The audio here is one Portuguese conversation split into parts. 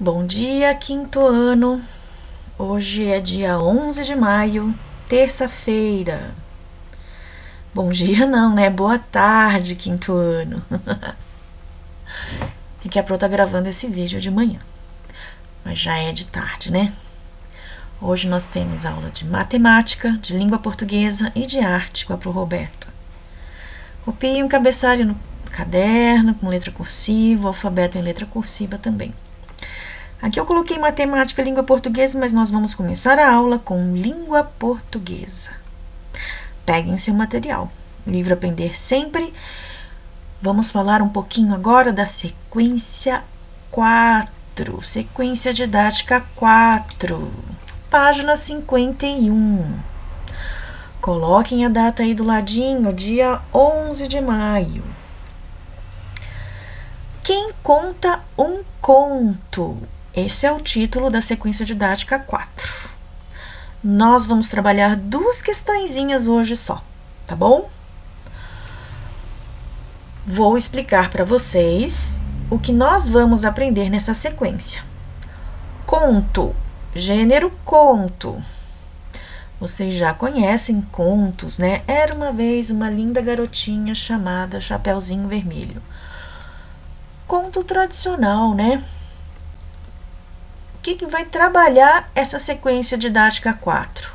Bom dia, quinto ano. Hoje é dia 11 de maio, terça-feira. Bom dia não, né? Boa tarde, quinto ano. É que a Pro tá gravando esse vídeo de manhã, mas já é de tarde, né? Hoje nós temos aula de matemática, de língua portuguesa e de arte com a Pro Roberta. Copie um cabeçalho no caderno com letra cursiva, alfabeto em letra cursiva também. Aqui eu coloquei matemática e língua portuguesa, mas nós vamos começar a aula com língua portuguesa. Peguem seu material. Livro Aprender Sempre. Vamos falar um pouquinho agora da sequência 4. Sequência didática 4. Página 51. Coloquem a data aí do ladinho, dia 11 de maio. Quem conta um conto? Esse é o título da sequência didática 4. Nós vamos trabalhar duas questõezinhas hoje só, tá bom? Vou explicar para vocês o que nós vamos aprender nessa sequência. Conto, gênero conto. Vocês já conhecem contos, né? Era uma vez uma linda garotinha chamada Chapeuzinho Vermelho. Conto tradicional, né? O que vai trabalhar essa sequência didática 4?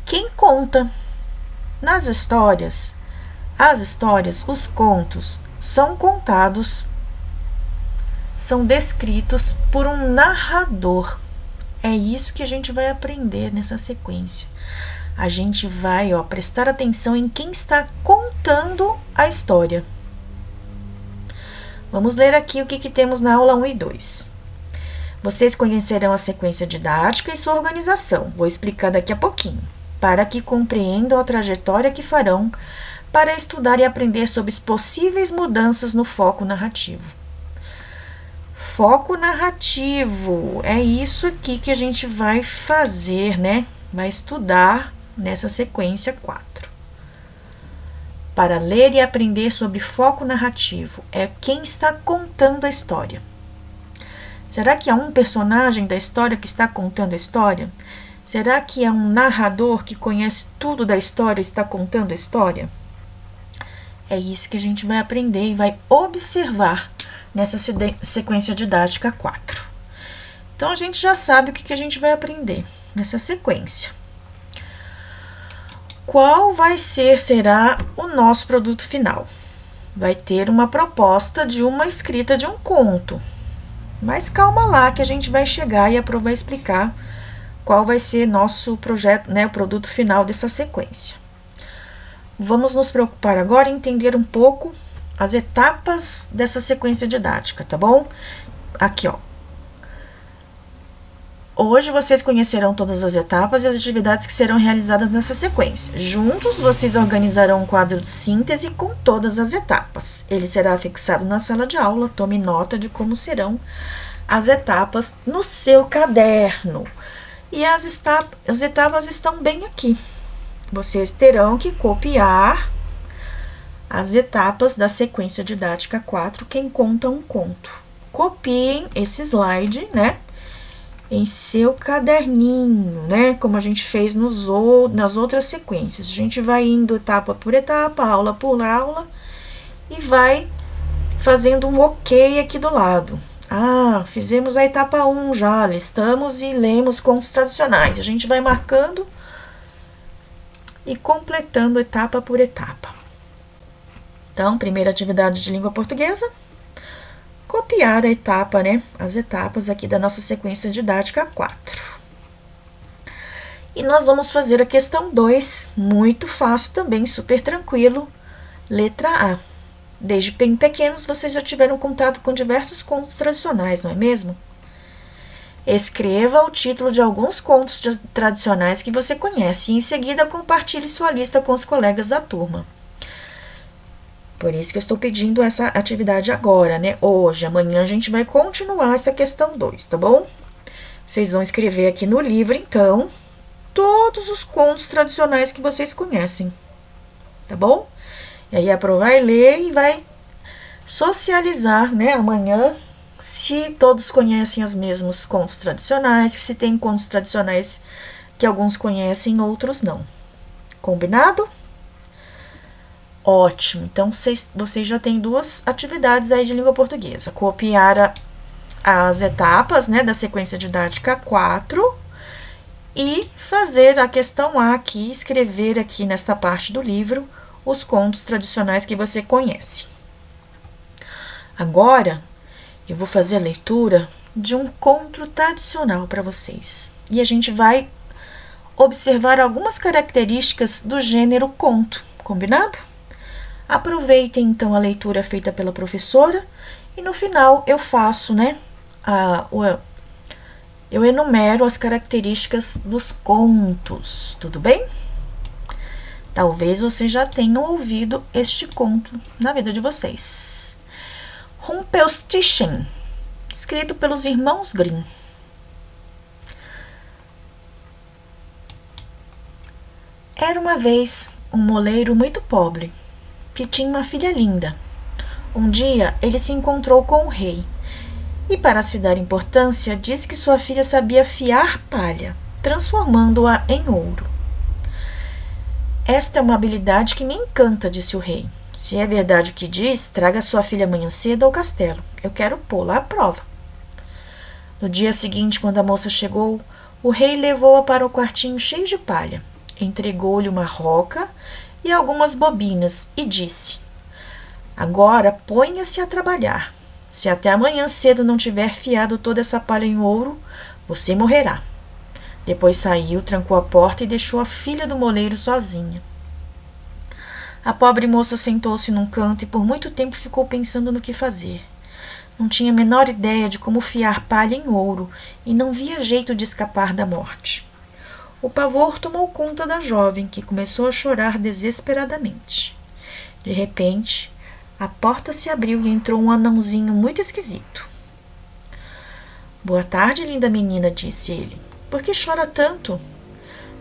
Quem conta? Nas histórias, os contos são contados, são descritos por um narrador. É isso que a gente vai aprender nessa sequência. A gente vai, prestar atenção em quem está contando a história. Vamos ler aqui o que temos na aula 1 e 2. Vocês conhecerão a sequência didática e sua organização. Vou explicar daqui a pouquinho, para que compreendam a trajetória que farão para estudar e aprender sobre as possíveis mudanças no foco narrativo. Foco narrativo, é isso aqui que a gente vai fazer, né? Vai estudar nessa sequência 4. Para ler e aprender sobre foco narrativo, é quem está contando a história. Será que é um personagem da história que está contando a história? Será que é um narrador que conhece tudo da história e está contando a história? É isso que a gente vai aprender e vai observar nessa sequência didática 4. Então, a gente já sabe o que a gente vai aprender nessa sequência. Qual será o nosso produto final? Vai ter uma proposta de uma escrita de um conto. Mas calma lá que a gente vai chegar e a Pro vai explicar qual vai ser nosso projeto, né, o produto final dessa sequência. Vamos nos preocupar agora em entender um pouco as etapas dessa sequência didática, tá bom? Aqui, Hoje vocês conhecerão todas as etapas e as atividades que serão realizadas nessa sequência. Juntos, vocês organizarão um quadro de síntese com todas as etapas. Ele será fixado na sala de aula. Tome nota de como serão as etapas no seu caderno. E as etapas estão bem aqui. Vocês terão que copiar as etapas da sequência didática 4, quem conta um conto. Copiem esse slide, né? Em seu caderninho, né? Como a gente fez nas outras sequências. A gente vai indo etapa por etapa, aula por aula, e vai fazendo um ok aqui do lado. Ah, fizemos a etapa 1 já, listamos e lemos contos tradicionais. A gente vai marcando e completando etapa por etapa. Então, primeira atividade de língua portuguesa. Copiar a etapa, né? As etapas aqui da nossa sequência didática 4. E nós vamos fazer a questão 2, muito fácil também, super tranquilo. Letra A. Desde bem pequenos, vocês já tiveram contato com diversos contos tradicionais, não é mesmo? Escreva o título de alguns contos tradicionais que você conhece e, em seguida, compartilhe sua lista com os colegas da turma. Por isso que eu estou pedindo essa atividade agora, né? Hoje, amanhã a gente vai continuar essa questão 2, tá bom? Vocês vão escrever aqui no livro, então, todos os contos tradicionais que vocês conhecem, tá bom? E aí a Pro vai ler e vai socializar, né? Amanhã se todos conhecem os mesmos contos tradicionais, se tem contos tradicionais que alguns conhecem, outros não. Combinado? Ótimo. Então, vocês já têm duas atividades aí de língua portuguesa. Copiar as etapas, né, da sequência didática 4 e fazer a questão A aqui, escrever aqui nesta parte do livro os contos tradicionais que você conhece. Agora, eu vou fazer a leitura de um conto tradicional para vocês. E a gente vai observar algumas características do gênero conto, combinado? Aproveitem, então, a leitura feita pela professora e no final eu faço, né, eu enumero as características dos contos, tudo bem? Talvez vocês já tenham ouvido este conto na vida de vocês. Rumpelstiltskin, escrito pelos irmãos Grimm. Era uma vez um moleiro muito pobre, que tinha uma filha linda. Um dia, ele se encontrou com o rei, e para se dar importância, disse que sua filha sabia fiar palha, transformando-a em ouro. Esta é uma habilidade que me encanta, disse o rei. Se é verdade o que diz, traga sua filha amanhã cedo ao castelo. Eu quero pô-la à prova. No dia seguinte, quando a moça chegou, o rei levou-a para o quartinho cheio de palha. Entregou-lhe uma roca e algumas bobinas e disse: agora ponha-se a trabalhar. Se até amanhã cedo não tiver fiado toda essa palha em ouro, você morrerá. Depois saiu, trancou a porta e deixou a filha do moleiro sozinha. A pobre moça sentou-se num canto e por muito tempo ficou pensando no que fazer. Não tinha a menor ideia de como fiar palha em ouro e não via jeito de escapar da morte. O pavor tomou conta da jovem, que começou a chorar desesperadamente. De repente, a porta se abriu e entrou um anãozinho muito esquisito. Boa tarde, linda menina, disse ele. Por que chora tanto?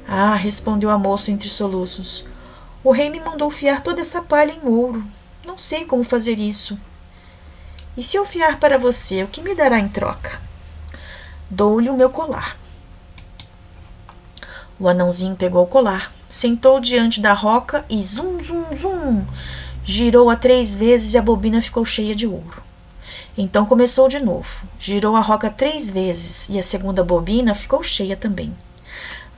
Ah, respondeu a moça entre soluços. O rei me mandou fiar toda essa palha em ouro. Não sei como fazer isso. E se eu fiar para você, o que me dará em troca? Dou-lhe o meu colar. O anãozinho pegou o colar, sentou diante da roca e zum, zum, zum, girou-a 3 vezes e a bobina ficou cheia de ouro. Então começou de novo, girou a roca 3 vezes e a segunda bobina ficou cheia também.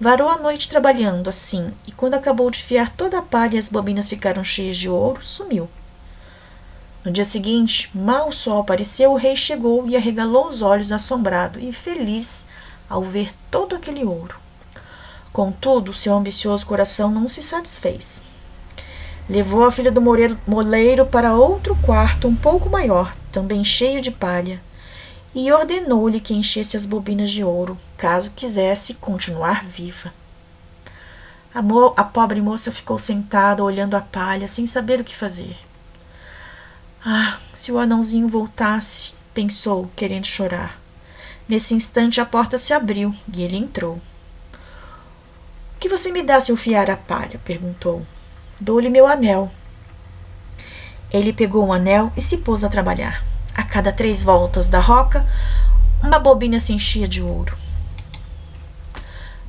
Varou a noite trabalhando assim, e quando acabou de fiar toda a palha e as bobinas ficaram cheias de ouro, sumiu. No dia seguinte, mal o sol apareceu, o rei chegou e arregalou os olhos assombrado e feliz ao ver todo aquele ouro. Contudo, seu ambicioso coração não se satisfez. Levou a filha do moleiro para outro quarto um pouco maior, também cheio de palha, e ordenou-lhe que enchesse as bobinas de ouro, caso quisesse continuar viva. A pobre moça ficou sentada, olhando a palha, sem saber o que fazer. Ah, se o anãozinho voltasse, pensou, querendo chorar. Nesse instante, a porta se abriu e ele entrou. O que você me dá se eu fiar a palha? Perguntou. Dou-lhe meu anel. Ele pegou o anel e se pôs a trabalhar. A cada 3 voltas da roca, uma bobina se enchia de ouro.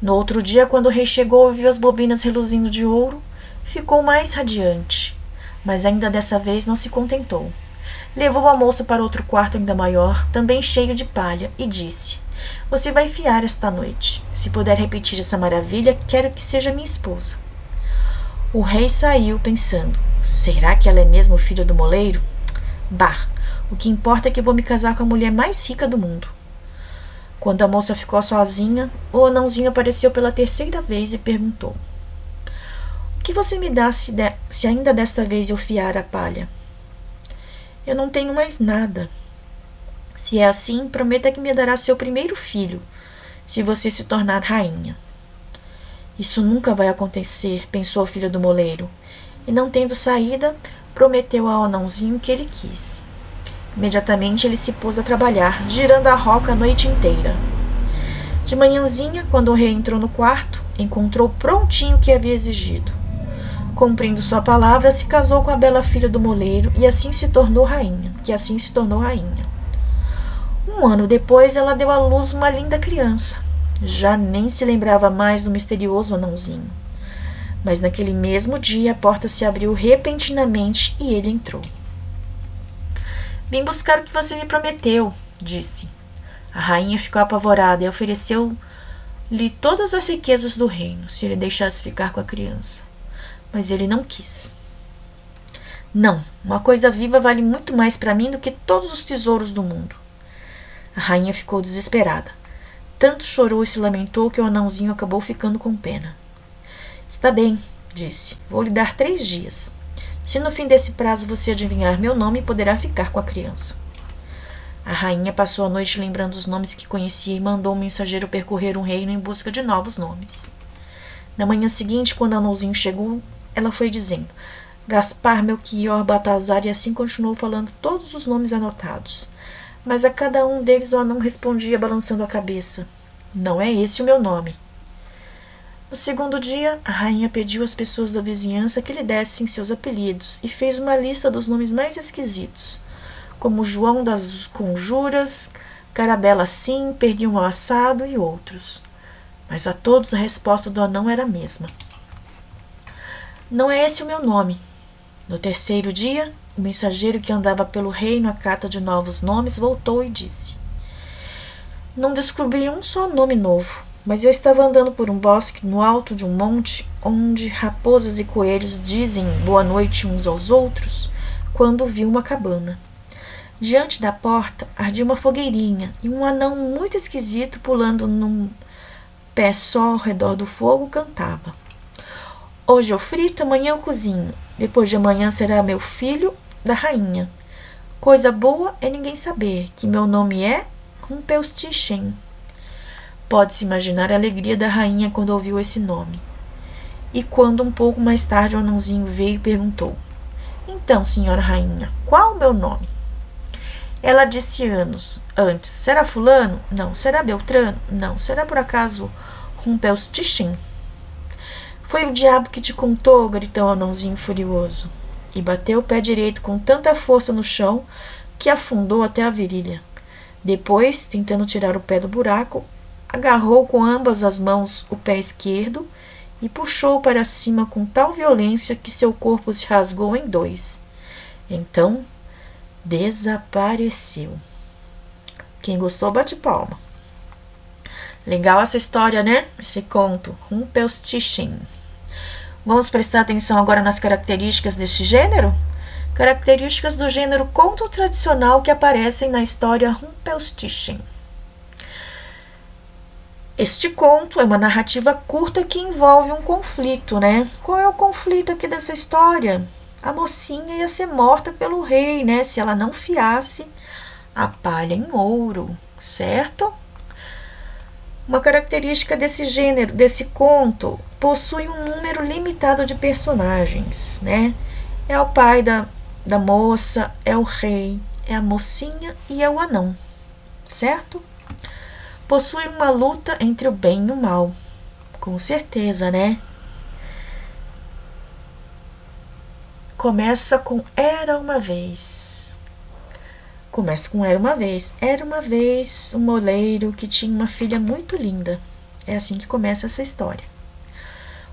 No outro dia, quando o rei chegou e viu as bobinas reluzindo de ouro, ficou mais radiante. Mas ainda dessa vez não se contentou. Levou a moça para outro quarto ainda maior, também cheio de palha, e disse: você vai fiar esta noite. Se puder repetir essa maravilha, quero que seja minha esposa. O rei saiu pensando: será que ela é mesmo filha do moleiro? Bah! O que importa é que vou me casar com a mulher mais rica do mundo. Quando a moça ficou sozinha, o anãozinho apareceu pela 3ª vez e perguntou: o que você me dá se ainda desta vez eu fiar a palha? Eu não tenho mais nada. Se é assim, prometa que me dará seu primeiro filho, se você se tornar rainha. Isso nunca vai acontecer, pensou a filha do moleiro, e não tendo saída, prometeu ao anãozinho que ele quis. Imediatamente ele se pôs a trabalhar, girando a roca a noite inteira. De manhãzinha, quando o rei entrou no quarto, encontrou prontinho o que havia exigido. Cumprindo sua palavra, se casou com a bela filha do moleiro e assim se tornou rainha. Um ano depois, ela deu à luz uma linda criança. Já nem se lembrava mais do misterioso anãozinho. Mas naquele mesmo dia, a porta se abriu repentinamente e ele entrou. Vim buscar o que você me prometeu, disse. A rainha ficou apavorada e ofereceu-lhe todas as riquezas do reino, se ele deixasse ficar com a criança. Mas ele não quis. Não, uma coisa viva vale muito mais para mim do que todos os tesouros do mundo. A rainha ficou desesperada. Tanto chorou e se lamentou que o anãozinho acabou ficando com pena. Está bem, disse. Vou lhe dar 3 dias. Se no fim desse prazo você adivinhar meu nome, poderá ficar com a criança. A rainha passou a noite lembrando os nomes que conhecia e mandou um mensageiro percorrer um reino em busca de novos nomes. Na manhã seguinte, quando o anãozinho chegou, ela foi dizendo: Gaspar, Melquior, Baltazar, e assim continuou falando todos os nomes anotados. Mas a cada um deles o anão respondia balançando a cabeça: Não é esse o meu nome. No segundo dia, a rainha pediu às pessoas da vizinhança que lhe dessem seus apelidos e fez uma lista dos nomes mais esquisitos, como João das Conjuras, Carabela Sim, Perguinho ao Assado e outros. Mas a todos a resposta do anão era a mesma: Não é esse o meu nome. No terceiro dia, o mensageiro que andava pelo reino à cata de novos nomes voltou e disse: Não descobri um só nome novo, mas eu estava andando por um bosque no alto de um monte, onde raposas e coelhos dizem boa noite uns aos outros, quando vi uma cabana. Diante da porta ardia uma fogueirinha e um anão muito esquisito, pulando num pé só ao redor do fogo, cantava: Hoje eu frito, amanhã eu cozinho, depois de amanhã será meu filho da rainha. Coisa boa é ninguém saber que meu nome é Rumpelstiltskin. Pode-se imaginar a alegria da rainha quando ouviu esse nome. E quando um pouco mais tarde o anãozinho veio e perguntou: Então, senhora rainha, qual o meu nome? Ela disse antes: Será fulano? Não. Será Beltrano? Não. Será por acaso Rumpelstiltskin? Foi o diabo que te contou, gritou o anãozinho furioso, e bateu o pé direito com tanta força no chão que afundou até a virilha. Depois, tentando tirar o pé do buraco, agarrou com ambas as mãos o pé esquerdo e puxou para cima com tal violência que seu corpo se rasgou em 2. Então, desapareceu. Quem gostou, bate palma. Legal essa história, né? Esse conto, Rumpelstiltskin. Vamos prestar atenção agora nas características deste gênero? Características do gênero conto tradicional que aparecem na história Rumpelstiltskin. Este conto é uma narrativa curta que envolve um conflito, né? Qual é o conflito aqui dessa história? A mocinha ia ser morta pelo rei, né? Se ela não fiasse a palha em ouro, certo? Uma característica desse gênero, desse conto, possui um número limitado de personagens, né? É o pai da moça, é o rei, é a mocinha e é o anão, certo? Possui uma luta entre o bem e o mal, com certeza, né? Começa com Era uma vez. Começa com Era uma vez. Era uma vez um moleiro que tinha uma filha muito linda. É assim que começa essa história.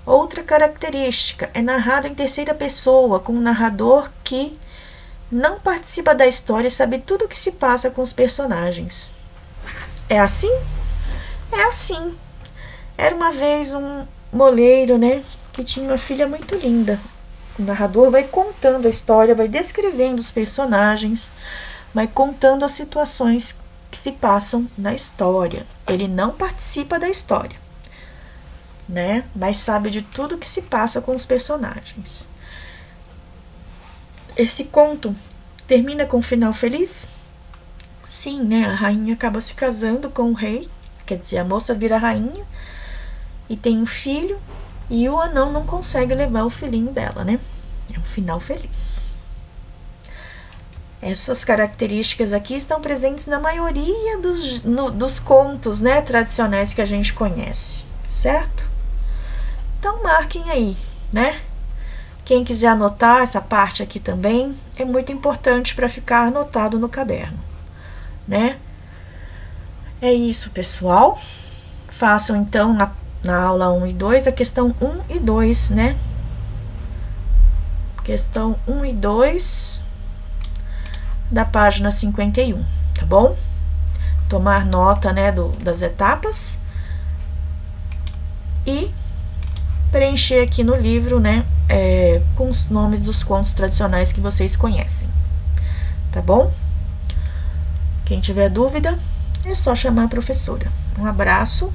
Outra característica é narrado em terceira pessoa, com um narrador que não participa da história e sabe tudo o que se passa com os personagens. É assim? É assim. Era uma vez um moleiro, né, que tinha uma filha muito linda. O narrador vai contando a história, vai descrevendo os personagens, vai contando as situações que se passam na história. Ele não participa da história, né? Mas sabe de tudo que se passa com os personagens. Esse conto termina com um final feliz? Sim, né? A rainha acaba se casando com o rei, quer dizer, a moça vira rainha e tem um filho, e o anão não consegue levar o filhinho dela, né? É um final feliz. Essas características aqui estão presentes na maioria dos contos, né, tradicionais que a gente conhece, certo? Então marquem aí, né? Quem quiser anotar essa parte aqui também, é muito importante para ficar anotado no caderno, né? É isso, pessoal. Façam, então, na aula 1 e 2, a questão 1 e 2, né? Questão 1 e 2 da página 51, tá bom? Tomar nota, né, das etapas e preencher aqui no livro, né, com os nomes dos contos tradicionais que vocês conhecem, tá bom? Quem tiver dúvida, é só chamar a professora. Um abraço,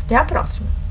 até a próxima!